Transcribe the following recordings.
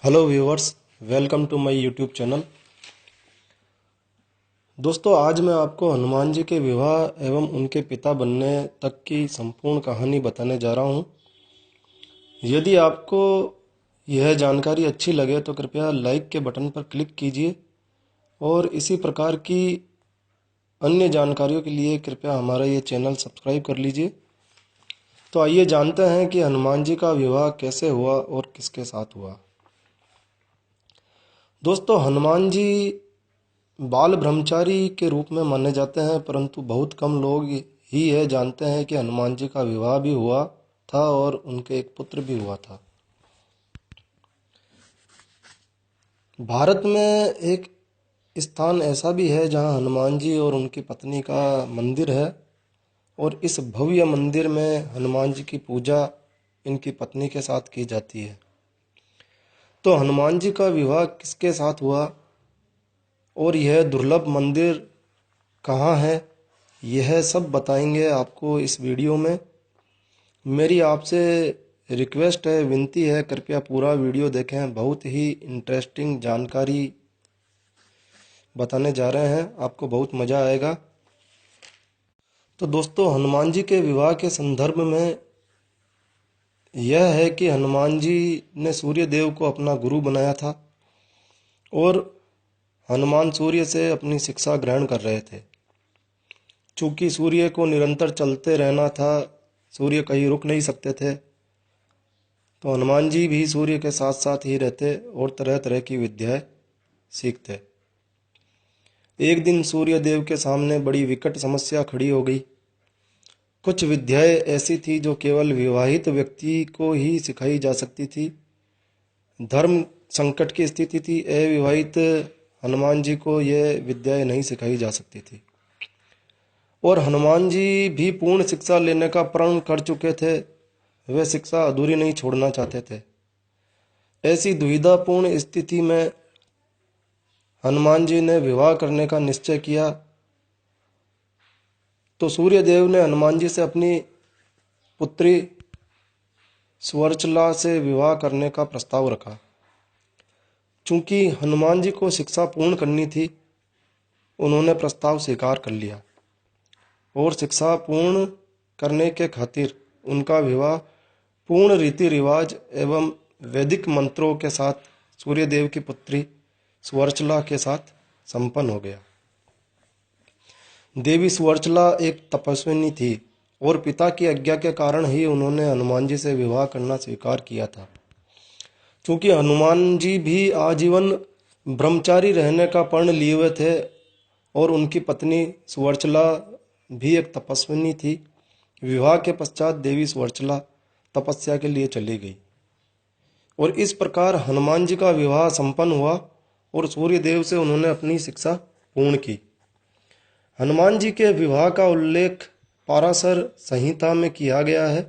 Hello viewers, welcome to my YouTube channel. दोस्तों, आज मैं आपको हनुमान जी के विवाह एवं उनके पिता बनने तक की संपूर्ण कहानी बताने जा रहा हूं। यदि आपको यह जानकारी अच्छी लगे तो कृपया लाइक के बटन पर क्लिक कीजिए और इसी प्रकार की अन्य जानकारियों के लिए कृपया हमारा ये चैनल सब्सक्राइब कर लीजिए। तो आइए जानते हैं कि हनुमान जी का विवाह कैसे हुआ और किसके साथ हुआ। दोस्तों, हनुमान जी बाल ब्रह्मचारी के रूप में माने जाते हैं, परंतु बहुत कम लोग ही यह जानते हैं कि हनुमान जी का विवाह भी हुआ था और उनके एक पुत्र भी हुआ था। भारत में एक स्थान ऐसा भी है जहां हनुमान जी और उनकी पत्नी का मंदिर है और इस भव्य मंदिर में हनुमान जी की पूजा इनकी पत्नी के साथ की जाती है। तो हनुमान जी का विवाह किसके साथ हुआ और यह दुर्लभ मंदिर कहाँ है, यह सब बताएंगे आपको इस वीडियो में। मेरी आपसे रिक्वेस्ट है, विनती है, कृपया पूरा वीडियो देखें। बहुत ही इंटरेस्टिंग जानकारी बताने जा रहे हैं, आपको बहुत मज़ा आएगा। तो दोस्तों, हनुमान जी के विवाह के संदर्भ में यह है कि हनुमान जी ने सूर्य देव को अपना गुरु बनाया था और हनुमान सूर्य से अपनी शिक्षा ग्रहण कर रहे थे। चूंकि सूर्य को निरंतर चलते रहना था, सूर्य कहीं रुक नहीं सकते थे, तो हनुमान जी भी सूर्य के साथ साथ ही रहते और तरह तरह की विद्याएं सीखते। एक दिन सूर्य देव के सामने बड़ी विकट समस्या खड़ी हो गई। कुछ विद्याएं ऐसी थी जो केवल विवाहित व्यक्ति को ही सिखाई जा सकती थी। धर्म संकट की स्थिति थी, अविवाहित हनुमान जी को यह विद्याएं नहीं सिखाई जा सकती थी और हनुमान जी भी पूर्ण शिक्षा लेने का प्रण कर चुके थे। वे शिक्षा अधूरी नहीं छोड़ना चाहते थे। ऐसी दुविधापूर्ण स्थिति में हनुमान जी ने विवाह करने का निश्चय किया। तो सूर्यदेव ने हनुमान जी से अपनी पुत्री स्वर्चला से विवाह करने का प्रस्ताव रखा। चूंकि हनुमान जी को शिक्षा पूर्ण करनी थी, उन्होंने प्रस्ताव स्वीकार कर लिया और शिक्षा पूर्ण करने के खातिर उनका विवाह पूर्ण रीति रिवाज एवं वैदिक मंत्रों के साथ सूर्यदेव की पुत्री स्वर्चला के साथ संपन्न हो गया। देवी स्वर्चला एक तपस्विनी थी और पिता की आज्ञा के कारण ही उन्होंने हनुमान जी से विवाह करना स्वीकार किया था। क्योंकि हनुमान जी भी आजीवन ब्रह्मचारी रहने का प्रण लिए हुए थे और उनकी पत्नी स्वर्चला भी एक तपस्विनी थी। विवाह के पश्चात देवी स्वर्चला तपस्या के लिए चली गई और इस प्रकार हनुमान जी का विवाह संपन्न हुआ और सूर्यदेव से उन्होंने अपनी शिक्षा पूर्ण की। हनुमान जी के विवाह का उल्लेख पाराशर संहिता में किया गया है।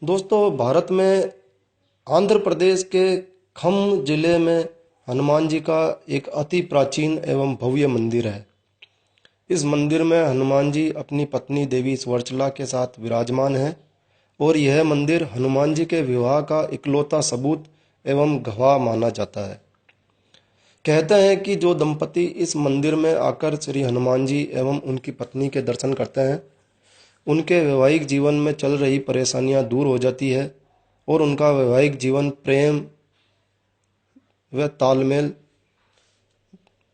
दोस्तों, भारत में आंध्र प्रदेश के खम्म जिले में हनुमान जी का एक अति प्राचीन एवं भव्य मंदिर है। इस मंदिर में हनुमान जी अपनी पत्नी देवी स्वर्चला के साथ विराजमान हैं और यह मंदिर हनुमान जी के विवाह का इकलौता सबूत एवं गवाह माना जाता है। कहते हैं कि जो दंपति इस मंदिर में आकर श्री हनुमान जी एवं उनकी पत्नी के दर्शन करते हैं, उनके वैवाहिक जीवन में चल रही परेशानियां दूर हो जाती है और उनका वैवाहिक जीवन प्रेम व तालमेल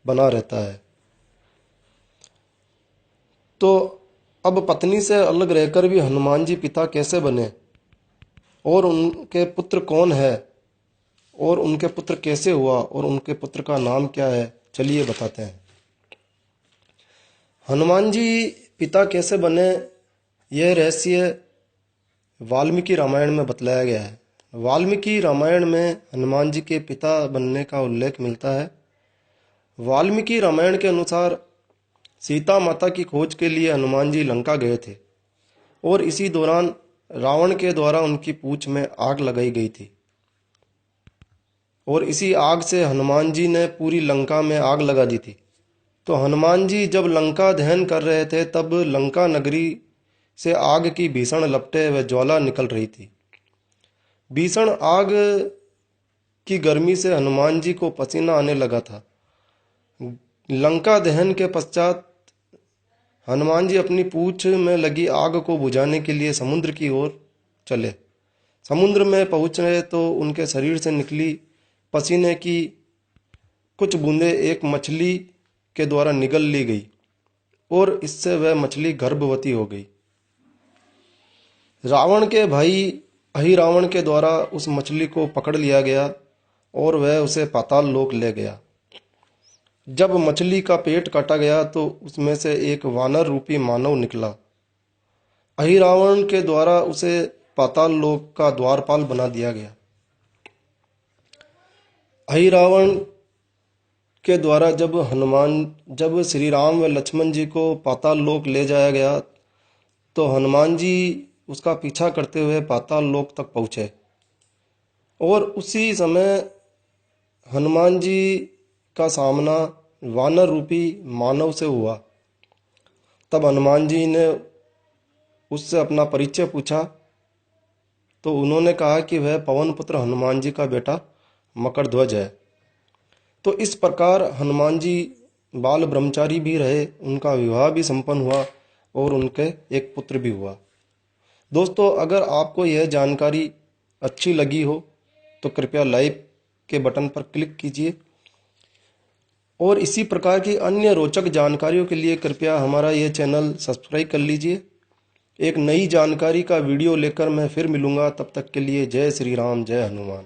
बना रहता है। तो अब पत्नी से अलग रहकर भी हनुमान जी पिता कैसे बने और उनके पुत्र कौन है और उनके पुत्र कैसे हुआ और उनके पुत्र का नाम क्या है, चलिए बताते हैं। हनुमान जी पिता कैसे बने, यह रहस्य वाल्मीकि रामायण में बतलाया गया है। वाल्मीकि रामायण में हनुमान जी के पिता बनने का उल्लेख मिलता है। वाल्मीकि रामायण के अनुसार सीता माता की खोज के लिए हनुमान जी लंका गए थे और इसी दौरान रावण के द्वारा उनकी पूंछ में आग लगाई गई थी और इसी आग से हनुमान जी ने पूरी लंका में आग लगा दी थी। तो हनुमान जी जब लंका दहन कर रहे थे, तब लंका नगरी से आग की भीषण लपटें व ज्वाला निकल रही थी। भीषण आग की गर्मी से हनुमान जी को पसीना आने लगा था। लंका दहन के पश्चात हनुमान जी अपनी पूंछ में लगी आग को बुझाने के लिए समुद्र की ओर चले। समुद्र में पहुंचे तो उनके शरीर से निकली पसीने की कुछ बूंदें एक मछली के द्वारा निगल ली गई और इससे वह मछली गर्भवती हो गई। रावण के भाई अहिरावण के द्वारा उस मछली को पकड़ लिया गया और वह उसे पाताल लोक ले गया। जब मछली का पेट काटा गया तो उसमें से एक वानर रूपी मानव निकला। अहिरावण के द्वारा उसे पाताल लोक का द्वारपाल बना दिया गया। अहिरावण के द्वारा जब श्री राम व लक्ष्मण जी को पाताल लोक ले जाया गया तो हनुमान जी उसका पीछा करते हुए पाताल लोक तक पहुंचे और उसी समय हनुमान जी का सामना वानर रूपी मानव से हुआ। तब हनुमान जी ने उससे अपना परिचय पूछा तो उन्होंने कहा कि वह पवन पुत्र हनुमान जी का बेटा मकरध्वज है। तो इस प्रकार हनुमान जी बाल ब्रह्मचारी भी रहे, उनका विवाह भी संपन्न हुआ और उनके एक पुत्र भी हुआ। दोस्तों, अगर आपको यह जानकारी अच्छी लगी हो तो कृपया लाइक के बटन पर क्लिक कीजिए और इसी प्रकार की अन्य रोचक जानकारियों के लिए कृपया हमारा यह चैनल सब्सक्राइब कर लीजिए। एक नई जानकारी का वीडियो लेकर मैं फिर मिलूंगा। तब तक के लिए जय श्री राम, जय हनुमान।